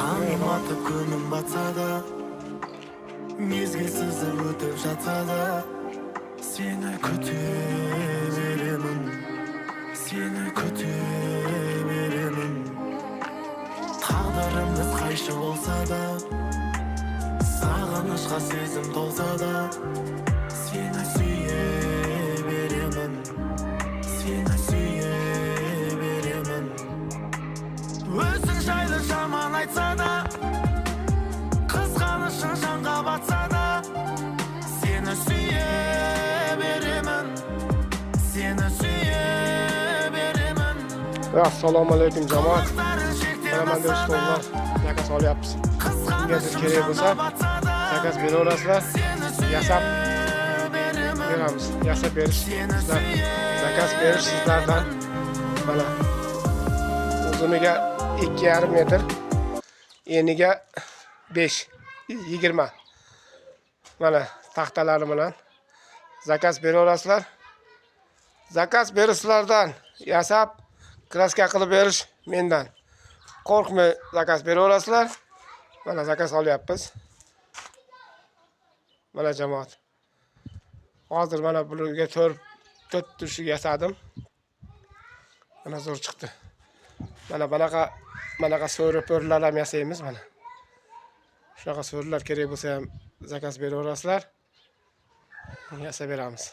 Tangim atıp günüm batsa da, mezgil sızıp ötüp жатsa da, seni kütüveremin, seni kütüveremin. Tağdırımız kayşı olsa da, sağınışqa sezim dolsa da, seni süyeveremin, seni süyeveremin. Özün jaylı jaman aytsa da, kızganışın janga batsa da, seni süyeveremin, seni süyeveremin. Assalomu alaykum jamoat. Mana men do'stlar, zakaz olyapmiz. Kimgadir kerak bo'lsa, zakaz beraverasizlar. Yasab beramiz. Yasab berish sizlar. Zakaz berish sizlardan. Mana uzuniga 2,5 metr, eniga 5, 20. Mana taxtalari bilan zakaz beraverasizlar. Zakaz berishlardan yasab kraska qilib berish mendan. Qo'rqmay zakaz beraverasizlar. Mana zakaz olyapmiz. Mana jamoat. Hozir mana bularga 4 tushib yasadim. Mana zo'r chiqdi. Mana bunaqa so'ri-po'rlar ham yasaymiz mana. Shunaqa so'rilar kerak bo'lsa ham zakaz beraverasizlar. Yasab beramiz.